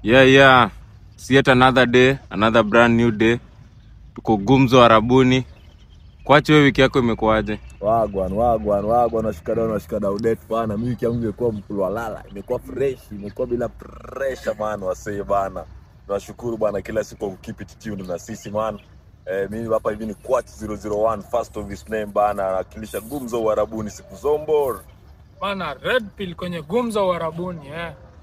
Yeah. See yet another day, another brand new day. Tuko Gumzo Arabuni. Kwache wewe wiki yako imekuaje? Wagwan nashikada udate bana. Mimi wiki yangu imekuwa mkulwa lala, imekuwa fresh, imekuwa bila pressure man wasee bana. Tunashukuru bana kila siku keep it tuned na sisi man. Mimi hapa hivi ni Quat 001 first of his name bana, anawakilisha Gumzo Arabuni siku zombo. Bana Red Pill kwenye Gumzo Arabuni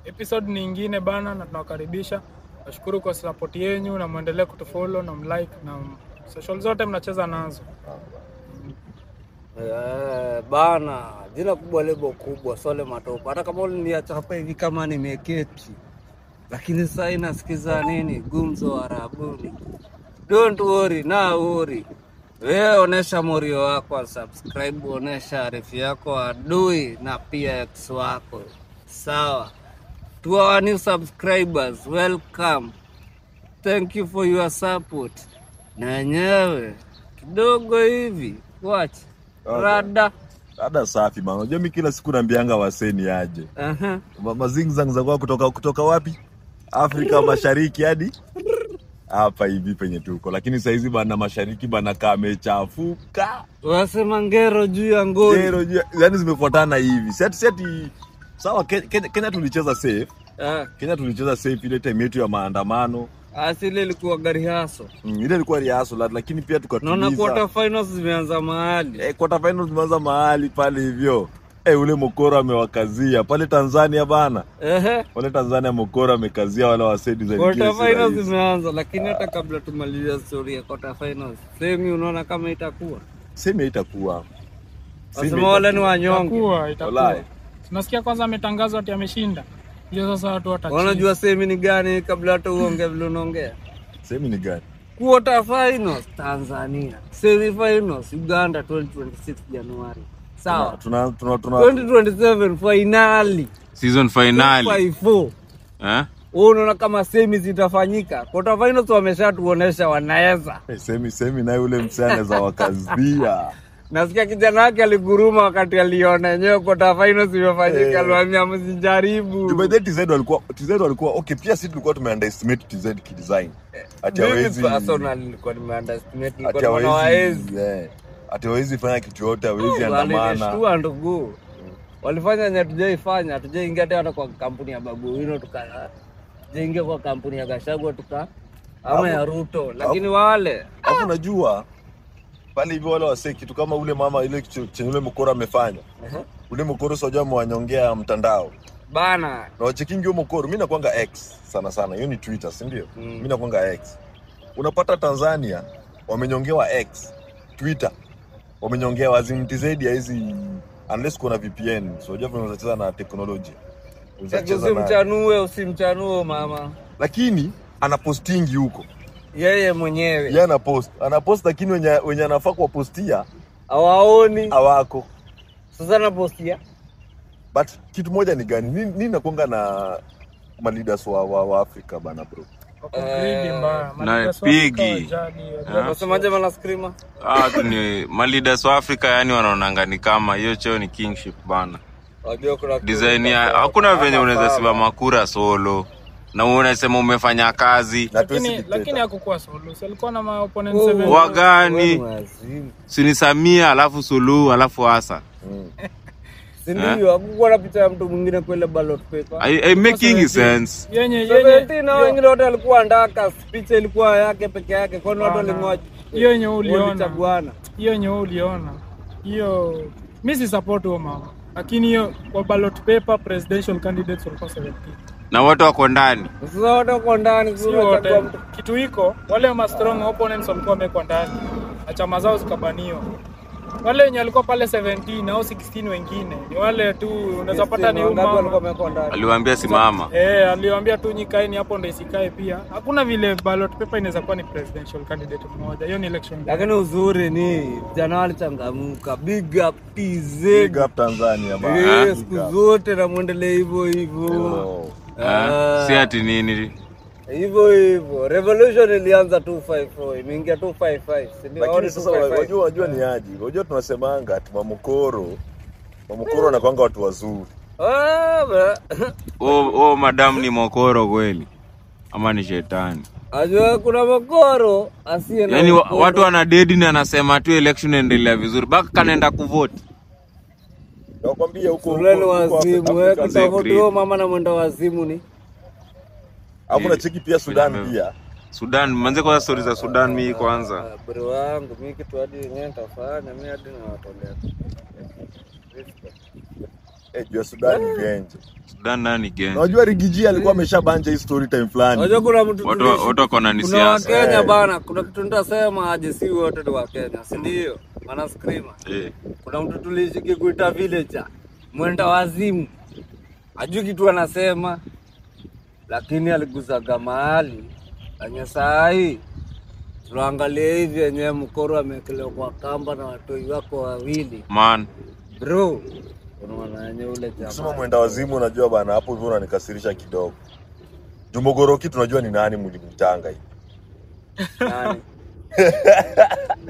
Episode nyingine bana na tunawakaribisha. Nashukuru kwa support yenu na muendelee kutufollow na mlike na social zote mnacheza nazo. Bana, jina kubwa lebo kubwa Sole Matopa. Hata kama uliniacha hapa hivi kama nimeketi. Lakini sasa inasikiza nini? Gumzo Arabuni. Don't worry, worry. Wewe onesha morio wako, subscribe, onesha arifu yako, adui na pia ex wako. Sawa. To our new subscribers, welcome. Thank you for your support. Na nyewe kidogo hivi watch rada safi bana. Unajua mimi kila siku naambianga waseni aje. Mazingzang za kwa kutoka wapi? Afrika Mashariki hadi hapa hivi penye tuko. Lakini saa hizi bana mashariki bana kamechafuka. Wasema ngero juu ya ngoni. Ngero juu, yani zimefuatana hivi. Seti sawa Kenya tulicheza safe. Kenya tulicheza safe ile time yetu ya maandamano. Asili ilikuwa gari haso. Ile ilikuwa riaso lakini pia tukatuliza. Naona quarter finals zimeanza mahali. Quarter finals zimeanza mahali pale hivyo. Ule Mokoro amewakazia pale Tanzania bana. Pale Tanzania Mokoro amekazia wale wasedi za quarter finals zimeanza, lakini hata kabla tumalize story ya quarter finals, semi unaona kama itakuwa? Semi itakuwa. Wasema wale ni wanyonge. Itakuwa. Tunasikia kwanza ametangazwa ati ameshinda. Hiyo sasa watu watachini. Unajua semi ni gani kabla hata uongee vile unaongea? Semi ni gani? Quarter finals Tanzania, semi finals Uganda 2026 Januari. Sawa. Tuna 2027 finali. Season finali. 5-4. Unaona kama semi zitafanyika. Quarter finals wameshatuonesha wanaweza. Semi na yule msana za wakazia. Nasikia kijana wake aliguruma wakati aliona yenyewe quarter finals imefanyika, aliwaambia msijaribu. By TZ walikuwa okay, pia sisi tulikuwa tumeunderestimate TZ kidesign. Ati hawezi personal nilikuwa nimeunderestimate, nilikuwa na hawezi. Ati hawezi fanya kitu yote, hawezi andamana. Walishtua ndugu. Walifanya nyenye tujaifanya, hatujaingia tena kwa kampuni ya Babu Wino tukaingia kwa kampuni ya Gachagua ama ya Ruto, lakini wale hapo unajua pale hivyo wale wase kitu kama ule mama ile chenye ule Mokoro amefanya. Ule Mokoro sio mwanyongea mtandao bana. Na wachekingi huo Mokoro, mimi nakuanga X sana. Hiyo ni Twitter, si ndio? Mimi nakuanga X. Unapata Tanzania wamenyongewa X, Twitter wamenyongewa azimtizedi ya hizi unless kuna VPN. So unajua unacheza na teknolojia. Usimchanue mama. Lakini anapostingi huko. Yeye mwenyewe. Yeye anapost lakini wenye anafaa kuwapostia hawaoni. Hawako. Sasa anapostia. But kitu moja ni gani? Nini nakonga na leaders wa Afrika bana bro? Na pigi. Unasemaje bana screamer? Ni leaders wa Afrika yani wanaonanga ni kama hiyo cheo ni kingship bana. Design ya hakuna venye unaweza simama kura solo. Na unasema umefanya kazi. Lakini hakukuwa solo. Alikuwa na ma opponents 7. Wagani? Sini Samia alafu Suluhu alafu Hassan. Ndio hakukuwa na picha ya mtu mwingine kwa ile ballot paper. I making sense. Yenye na wengine wote walikuwa ndaka, picha ilikuwa yake peke yake, kwa watu walingoja. Hiyo yenye uliona. Hiyo mimi si support huo mama. Lakini hiyo kwa ballot paper presidential candidates walikuwa 17. Na watu wako ndani. Sasa watu wako ndani kitu hiko, wale ma strong opponents walikuwa wamekwa ndani. Na chama zao zikabaniwa. Wale wenye walikuwa pale 17 au 16 wengine ni wale tu unaweza pata ni mama aliwaambia simama. Aliwaambia tu nyikaeni hapo ndio isikae pia. Hakuna vile ballot paper inaweza kuwa ni presidential candidate mmoja. Hiyo ni election. Lakini uzuri ni vijana walichangamka. Big up TZ. Big up Tanzania bana. Siku zote na muendelee hivyo. Si ati nini? Hivyo revolution ilianza 254 imeingia 255. Lakini sasa wajua ni aje. Wajua tunasemanga ati Mokoro anakuanga watu wazuri. madam ni Mokoro kweli. ama ni shetani. Ajua kuna mokoro asiye na. Yaani watu wana dead na anasema tu election endelea vizuri. Baka kanaenda kuvote. Nakwambia huko wazimu wewe kutafuta mama na mwenda wazimu ni. Hapo na cheki pia Sudan pia. Sudan, manze kwa stories za Sudan mimi kwanza. Bro wangu mimi kitu hadi yenyewe nitafanya mimi hadi na watolea. Jua Sudan ni genje. Sudan nani genje? Unajua Rigiji alikuwa ameshabanja hii story time fulani. Unajua kuna mtu watu wako na siasa. Kuna Kenya bana, kuna kitu nitasema aje si wote ni wa Kenya, si ndio? Maana screamer. Kuna mtu tulishiki kuita villager. Mwenda wazimu. Ajui kitu anasema. Lakini aliguzaga mahali. Anya sahi. Tuangalie hivi yenyewe mkoro amekelewa kwa kamba na watoi wako wawili. Man. Bro. Unaona yenyewe ule jamaa. Sema mwenda wazimu unajua bana hapo hivyo unanikasirisha kidogo. Jumogoroki tunajua ni nani mlimtanga hivi. Nani?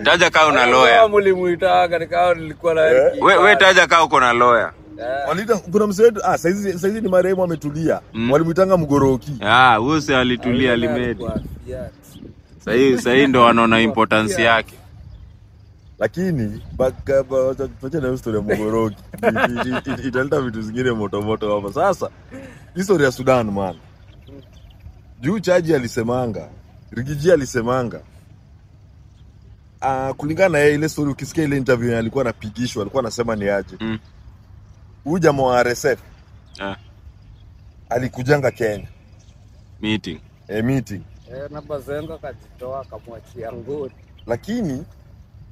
Taja kama una lawyer. Kama mlimuitanga nikao nilikuwa na wewe taja kama uko na lawyer. Walita kuna mzee saizi ni marehemu ametulia. Walimuitanga Mgoroki. Huyo si alitulia alimedi. Sasa ndo wanaona importance yake. Lakini tuache na story ya Mgoroki. Italeta vitu zingine moto hapa. Sasa historia ya Sudan man. Juu chaji alisemanga, Rigiji alisemanga. Kulingana na ile story ukisikia ile interview alikuwa anapigishwa, alikuwa anasema ni aje. Huyu jamaa wa RSF alikujanga Kenya meeting. Meeting. Na Bazenga kajitoa akamwachia ngoni. Lakini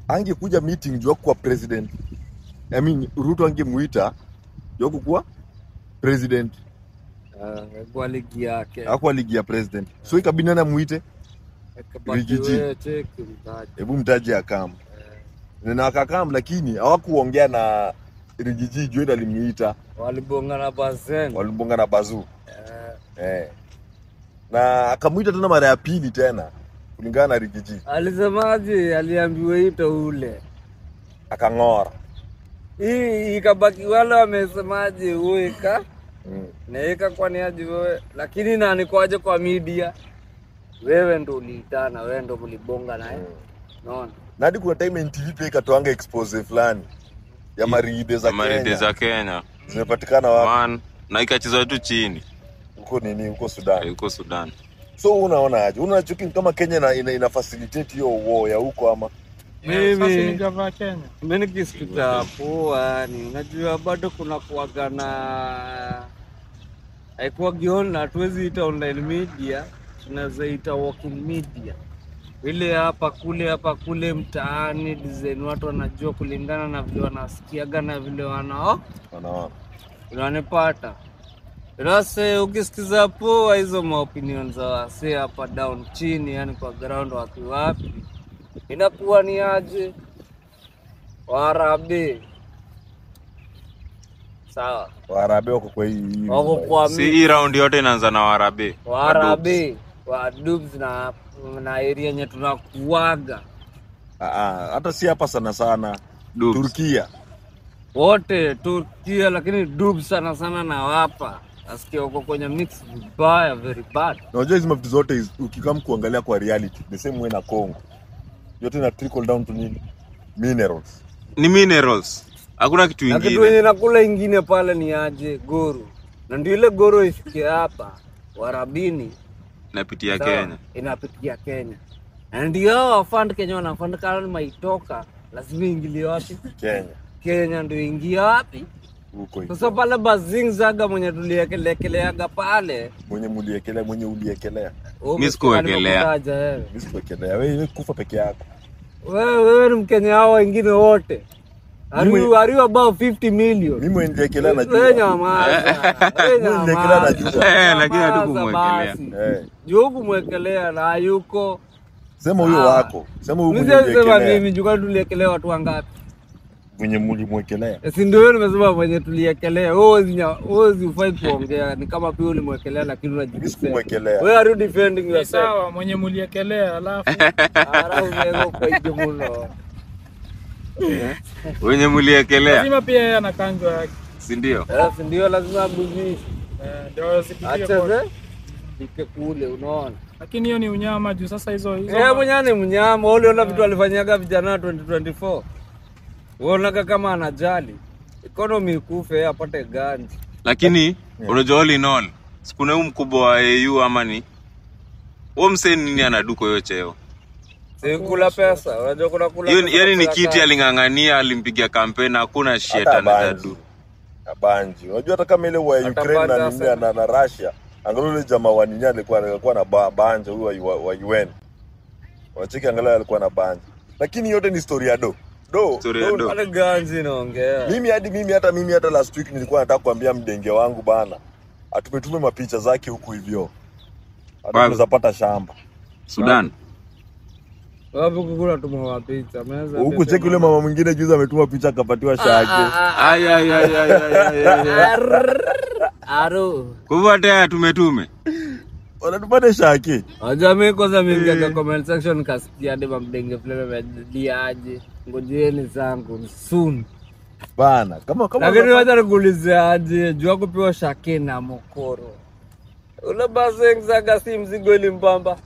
angekuja meeting juu kwa president. Ruto angemuita juu kuwa president. Kwa ligi yake. Hakuwa ligi ya president. So ikabidi nani muite? Rigiji. Hebu mtaji akam. Na akakam lakini hawakuongea na Rigiji juu alimuita. Walibonga na Bazu. Na akamuita tena mara ya pili tena kulingana na Rigiji. Alisemaje? Aliambiwa ito ule. Akangora. Hii ikabaki wale wamesemaje uweka? Naeka kwa ni aje wewe? Lakini nani kwaje kwa media? Wewe ndo uliitana, wewe ndo mlibonga naye. Unaona? Na hadi kuna time NTV pia ikatoanga expose fulani ya maride za Kenya. Zimepatikana wapi? Man, na ikachezwa tu chini. Huko Sudan. Huko Sudan. So unaona aje? Unaona chuki kama Kenya ina facilitate hiyo war ya huko ama? Mimi gava Kenya. Mimi nikisikia poa ni unajua bado kuna kuaga na haikuwa giona hatuwezi ita online media, tunaweza ita walking media. Ile hapa kule mtaani design watu wanajua kulingana na vile wanasikiaga na vile wanaona. Unanipata? Rasa ukisikiza poa hizo maopinion za wase hapa down chini yani kwa ground wapi inakuwa ni aje Waarabe. Sawa. Waarabe wako kwa hii. Wako kwa si hii round yote inaanza na Waarabe. Waarabe, Wadubs na area yenye tunakuaga. Hata si hapa sana. Dubs. Turkia. Wote Turkia lakini Dubs sana na hapa. Asikia uko kwenye mix vibaya very bad. Unajua hizo vitu zote ukikam kuangalia kwa reality the same way na Congo. Yote na trickle down to nini? Minerals. Ni minerals. Hakuna kitu kingine. Kitu yenye nakula ingine pale ni aje goro. Na ndio ile goro ifike hapa Warabini inapitia Kenya. Inapitia Kenya. Na ndio wafund Kenya wanafund kama maitoka lazima ingilie wapi? Kenya ndio ingia wapi? Huko. Sasa pale Bazingzaga mwenye tuliekeleaga pale. Mwenye uliekelea. Mimi sikuwekelea. Wewe kufa peke yako. Wewe ni Mkenya hao wengine wote. Are you about 50 million? Mimi mwenyekelea najua. Wewe nyamaza. Mwenyekelea najua. Lakini hatukumwekelea. Juu kumwekelea na hayuko. Sema huyo wako. Sema huyo mwenyekelea. Mimi jukani tuliekelea watu wangapi? Mwenye mlimwekelea. Si ndio wewe nimesema mwenye tuliekelea. Wewe ufai kuongea ni kama pia ulimwekelea lakini unajisema. Wewe are you defending yourself? Sawa, mwenye mliekelea alafu unaweza kwa jumuno. Wenye mliekelea. Lazima pia yeye anakanjwa yake. Si ndio? Si ndio lazima abuzi. Ndio sipitie. afike kule, unaona. Lakini hiyo ni unyama juu sasa hizo Mwenyewe mnyama, uliona vitu alifanyaga vijana 2024. Unaona kama anajali. Economy kufe apate ganji. Lakini unajua all in all, sikuna huyu mkubwa wa AU ama ni huyo msee nini anaduko hiyo cheo. Sikula pesa, unajua kuna kula. Yaani ni kiti alingangania, alimpigia kampeni, hakuna shit anadadu. Abanji. Unajua hata kama ile wa Ukraine na Russia, angalau ile jamaa wa nini alikuwa na banja huyo wa UN. Wacheki angalau alikuwa na banja. Lakini yote ni story ya do. Wale ganzi naongea. Mimi hata last week nilikuwa nataka kuambia mdenge wangu bana. Atumetume mapicha zake huku hivyo. Tunaweza pata shamba. Sudan. Wapi kukula tuma mapicha? Meza. Huku cheki yule mama mwingine juzi ametuma picha akapatiwa shake. Aro. Kuvuatea tumetume. Wanatupata shake. Jamii kwanza mingi kwa comment section kasikia hadi mdenge flame diaje. Ngojeni zangu soon. Bana, kama lakini wacha nikuulize aje, jua kupewa shake na mokoro. Ule basi ngzaga si mzigo ile mbamba.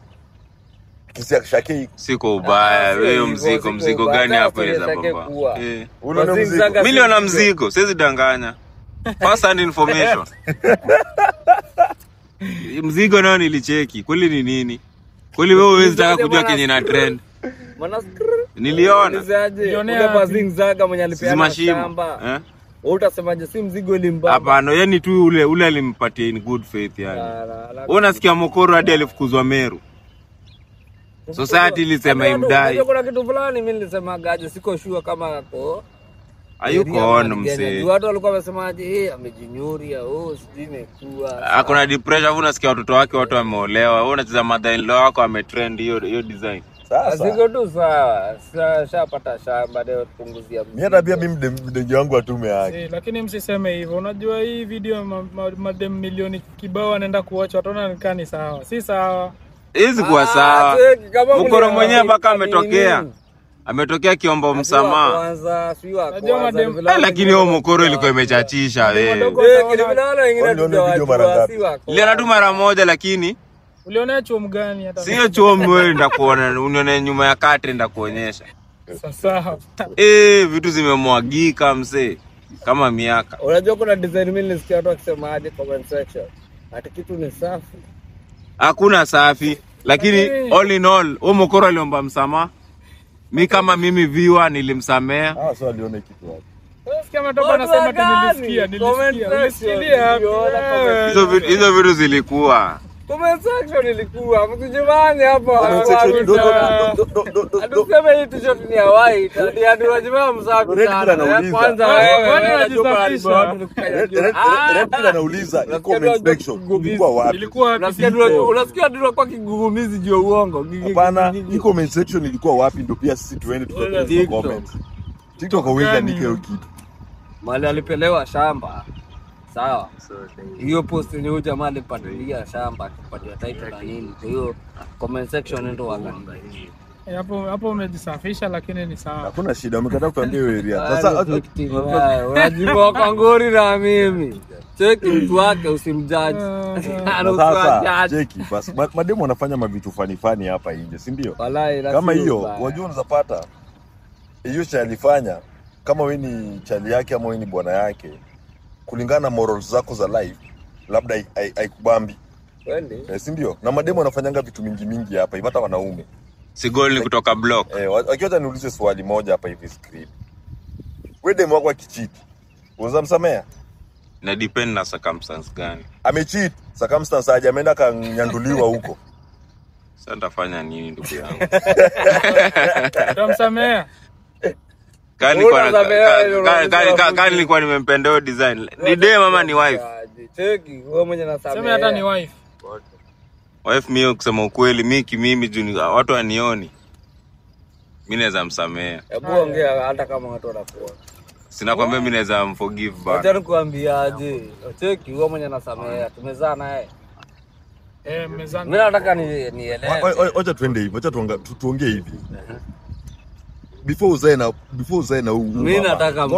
Kisia shake siko ubaya, wewe mzigo gani hapo ile za baba? Unaona mzigo. Milioni na mzigo, siwezi danganya. First hand information. Mzigo nao nilicheki. Kweli ni nini? Kweli wewe huwezi taka kujua kenye na trend. Niliona. Ule basi ngzaga mwenye alipeana shamba. Wewe utasemaje si mzigo ile mbamba? Hapana, yani tu ule alimpatia in good faith yani. Wewe unasikia mokoro hadi alifukuzwa Meru. Society ilisema imdai. Kuna kitu fulani mimi nilisema gaje, siko sure kama ako. Hayuko on msee. Watu walikuwa wamesemaje amejinyuria, sijui imekuwa. Hakuna depression, unasikia watoto wake wote wameolewa. Wewe unacheza mother-in-law wako ametrend hiyo design. Sasa siko tu sawa. Shapata shamba leo tupunguzia. Mimi hata pia mimi mdenge wangu atume yake. Lakini msiseme hivyo. Unajua hii video madem milioni kibao anaenda kuwatch wataona nikani sawa. Si sawa. Hizi kwa sawa. Mkoro mwenyewe mpaka ametokea kiomba msamaha. Kwanza siwa. Lakini huo mkoro ilikuwa imechachisha wewe. Iliona tu mara moja lakini uliona chuo mgani hata? Sio chuo wewe ndakuona, unione nyuma ya kate ndakuonyesha. Sasa. Vitu zimemwagika msee kama miaka. Unajua kuna design mimi nilisikia watu wakisema aje comment section. Hata kitu ni safi. Hakuna safi, lakini all in all, mokoro aliomba msamaha. Mimi kama mimi viewer nilimsamea. Sio alione kitu hapo. Sikia matoka anasema nilisikia. Hizo vitu zilikuwa. Comment section ilikuwa mtujimani hapo. Atuseme hii t-shirt ni ya white. Hadi wajima msafi sana. Kwanza wewe unajisafisha. Red anauliza comment section ilikuwa wapi? Unasikia ndio kwa kigugumizi juu uongo. Hapana, hii comment section ilikuwa wapi ndio pia sisi tuende tukapost comments. TikTok hawezi nike hiyo kitu. Mali alipelewa shamba. Sawa. Hiyo post ni huyo jamaa alipatilia shamba akipatia title na nini. Kwa hiyo comment section ndio wakaangalia. Hapo umejisafisha lakini ni sawa. Hakuna shida, umekataa kuambia wewe area. Sasa unajiboa kwa ngori na mimi. Cheki mtu wake usimjudge. Sasa cheki basi mademo wanafanya mavitu fani hapa nje, si ndio? Kama hiyo unajua unaweza pata hiyo cha alifanya kama wewe ni chali yake ama wewe ni bwana yake. Kulingana na morals zako za life labda haikubambi. Si ndio? Na mademo wanafanyanga vitu mingi hapa hivi hata wanaume. Si goal ni kutoka block. Akiota niulize swali moja hapa hivi screen. Wewe demo wako akicheat, unaweza msamea? Na depend na circumstance gani. Amecheat, circumstance aje ameenda kanyanduliwa huko. Sasa nitafanya nini ndugu yangu? Utamsamea? Kani nilikuwa nimempendea design. Ni dem mama ni wife. Cheki, wewe mwenye nasamea. Sema hata ni wife. Wife mimi kusema ukweli mimi juu watu wanioni. Mimi naweza msamea. Hebu ongea hata kama watu wanakuona. Sina kwambia mimi naweza mforgive bana. Acha nikuambia aje. Cheki, wewe mwenye nasamea. Tumezaa naye. Mmezaa. Mimi nataka nielewe. Acha twende hivi, acha tuongee hivi. Before uzae na mimi nataka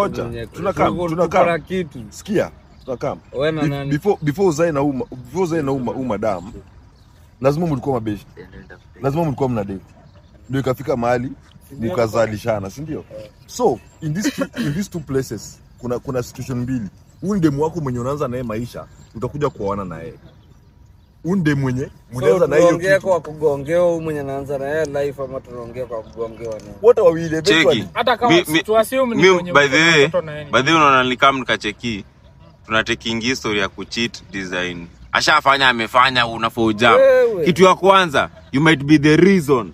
tunakaa kitu. Sikia, tunakaa. Wewe na nani? Before uzae na madam, lazima mlikuwa mabeshi. Lazima mlikuwa mna date. Ndio ikafika mahali mkazalishana, si ndio? So in these two places kuna situation mbili. Demu wako mwenye unaanza naye maisha, utakuja kuoana na yeye. Demu mwenye mnaanza na yeye kitu. Kwa kugongewa mwenye anaanza na yeye life ama tunaongea kwa kugongewa nini? Wote wawili eventually. Hata kama situation ni mwenye by the way unaona nikam nikacheki. Tunatekingi history ya kucheat design. Ashafanya amefanya unafaa jump. Kitu ya kwanza, you might be the reason.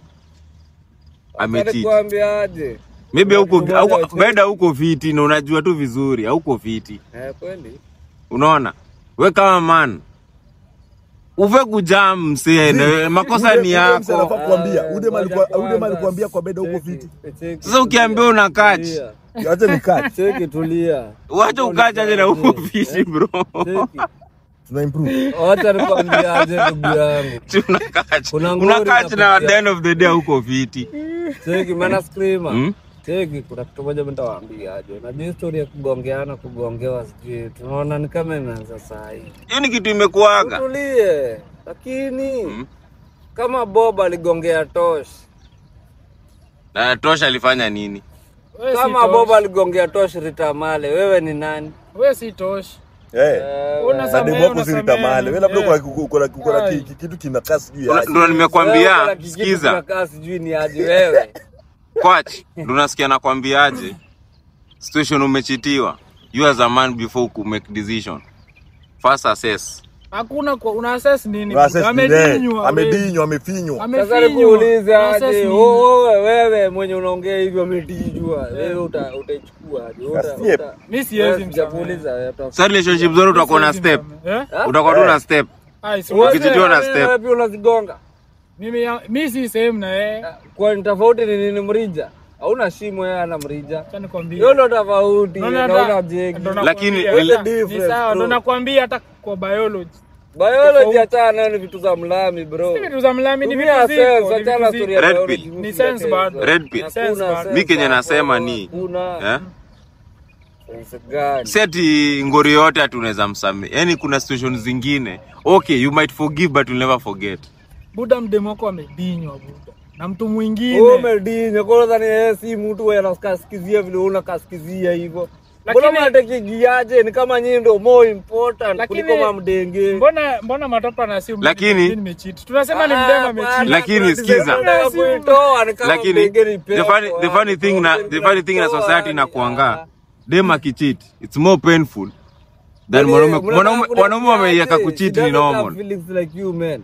Amecheat. Nikwambiaje? Maybe huko fiti na unajua tu vizuri, huko fiti. Kweli. Unaona? Wewe kama man uve kujam msene, makosa ni yako. Anafaa kuambia, udema alikwambia kwa beda huko fiti. Sasa ukiambia una catch. Acha ni catch. Cheki tulia. Wacha ukacha aje na huko fiti bro. Tuna improve. Acha nikwambiaje ndugu yangu. Una catch na at the end of the day huko fiti. Cheki maana screamer. Cheki kuna kitu moja mtawaambia aje. Na history ya kugongewa sijui. Tunaona ni kama imeanza saa hii. Hiyo ni kitu imekuaga. Tulie. Lakini kama Bob aligongea Tosh. Na Tosh alifanya nini? Kama Bob aligongea Tosh Ritamale, wewe ni nani? Wewe si Tosh. Unasamea wako Ritamale. Wewe labda kuna kitu kinakaa sijui aje. Ndio nimekwambia, sikiza. Kinakaa sijui ni aje wewe. Coach, ndio nasikia nakwambiaje? Situation umechitiwa. You as a man before you make decision. First assess. Hakuna una assess nini? Amedinywa, amefinywa. Sasa nikuulize aje, wewe mwenye unaongea hivyo amedinywa. Wewe utaichukua aje? Mimi siwezi mkuuliza wewe. Sasa relationship zenu utakuwa na step. Utakuwa tu na step. Ukijitiwa na step. Wapi unazigonga? Mimi si same na yeye. Kwa tofauti ni nini mrija? Hauna shimo yeye ana mrija. Acha nikwambie. Hiyo ndo tofauti. Naona jegi. Lakini ni sawa, ndo nakwambia hata kwa biology. Biology achana ni vitu za mlami bro. Si vitu za mlami ni vitu ziko. Achana story ya biology. Ni sense bado. Red pill. Mimi kenye nasema ni seti ngori yote atunaweza msame. Yaani kuna situations zingine. Okay, you might forgive but you'll never forget. Buda mdemo wako amedinywa buda. Na mtu mwingine. Umedinywa kwa sababu yeye si mtu wewe anasikizia vile unakasikizia hivyo. Mbona mnatekigiaje ni kama nyinyi ndio more important kuliko mamdenge. Mbona matopa na si lakini nimecheat. Tunasema ni mdema amecheat. Lakini sikiza. Lakini the funny thing na society na kuanga dema kicheat. It's more painful than mwanaume ameiweka kucheat ni normal. Feelings like you man.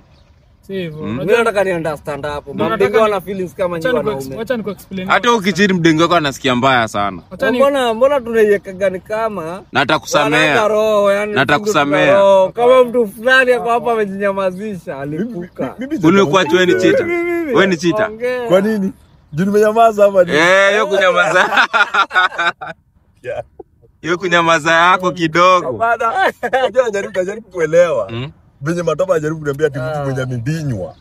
Sivyo. Mimi nataka ni understand hapo. Mamdenge wana feelings kama nyinyi wanaume. Acha nikuexplain. Hata ukicheat mdenge wako anasikia mbaya sana. Mbona tunaiweka gani kama na atakusamea. Na atakusamea. Kama mtu fulani hapo hapa amejinyamazisha alipuka. Ulikuwa tu ni cheater. Wewe ni cheater. Kwa nini? Juu nimenyamaza hapa. Hiyo kunyamaza. Hiyo kunyamaza yako kidogo. Bada. Unajaribu kuelewa. Venye matopa ajaribu kuniambia ati mtu mwenye amedinywa.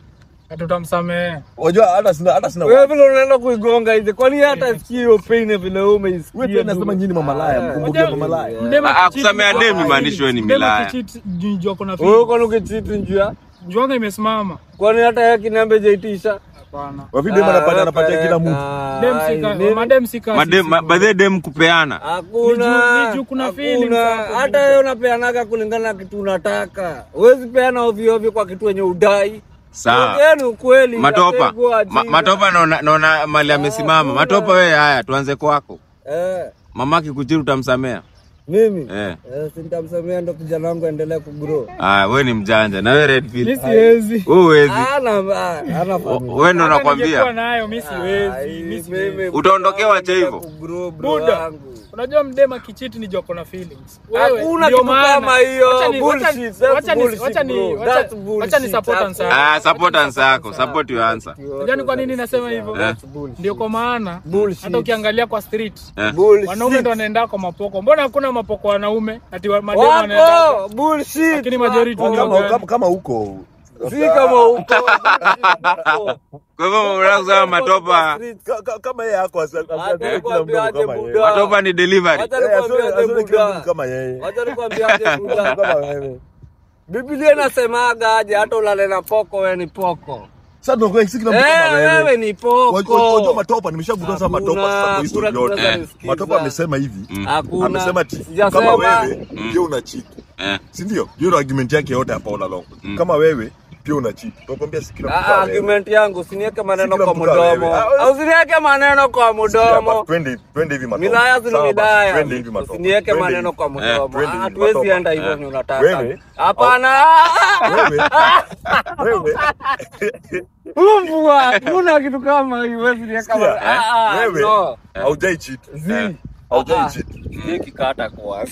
Tutamsamea. Unajua hata sina. Wewe vile unaenda kuigonga hivi. Kwani hata sikii hiyo pain vile umeisikia. Wewe pia unasema nyinyi mamalaya, mkumbuke mamalaya. Akusamea demi maanisho ni milaya. Njoo kuna film. Wewe kwani ukicheat njia? Njoo imesimama. Kwani hata yake niambe jaitisha? Hapana. Wapi demu anapatia kila mtu. Madem sika. Madem dem kupeana. Hakuna. Ni kuna feeling. Hata wewe unapeanaga kulingana na kitu unataka. Huwezi peana ovyo ovyo kwa kitu yenye udai. Sawa. Yaani ukweli. Matopa naona mali amesimama. Matopa wewe haya tuanze kwako. Mamaki kuchiru utamsamea. Mimi? Sitamsamea ndo kijana wangu aendelee kugrow. Wewe ni mjanja. Na wewe red pill. Mimi siwezi. Wewe huwezi. Ana wewe ndo nakwambia. Ningekuwa nayo mimi siwezi. Utaondokewa cha hivyo. Buda. Unajua mdema kichiti ni joko na feelings. Wewe hakuna kitu kama hiyo bullshit. Acha ni support answer. Support answer yako. Support your answer. Unajua kwa nini nasema hivyo? Ndio kwa maana hata ukiangalia kwa street wanaume ndo wanaenda kwa mapoko. Mbona hakuna mapoko wanaume? Ati mademu wanaenda. Bullshit. Lakini majority kama huko si kama huko. Kwa hivyo unaweza matopa kama yeye yako asiambie kila mtu kama yeye. Matopa ni delivery. Kama yeye. Wacha nikwambie buda. Kama wewe. Biblia inasemaga aje hata ulale na poko wewe ni poko. Sasa ndio kwa kila mtu kama wewe ni poko. Wajua Matopa nimeshagundua sasa Matopa sasa kwa historia yote. Matopa amesema hivi. Amesema ati kama wewe pia una cheat. Si ndio? Hiyo argument yake yote hapa all along. Kama wewe pia una cheat. Tunakwambia si kila mtu. Argument yangu usiniweke maneno kwa mdomo. Usiniweke maneno kwa mdomo. Twende hivi Matopa. Milaya zina midaya. Twende hivi Matopa. Usiniweke maneno kwa mdomo. Hatuwezi enda hivyo ni unataka. Hapana. Wewe Mbwa, kuna kitu kama hiyo wewe ni kama wewe haujai cheat. Haujai cheat. Hiki kata kwa.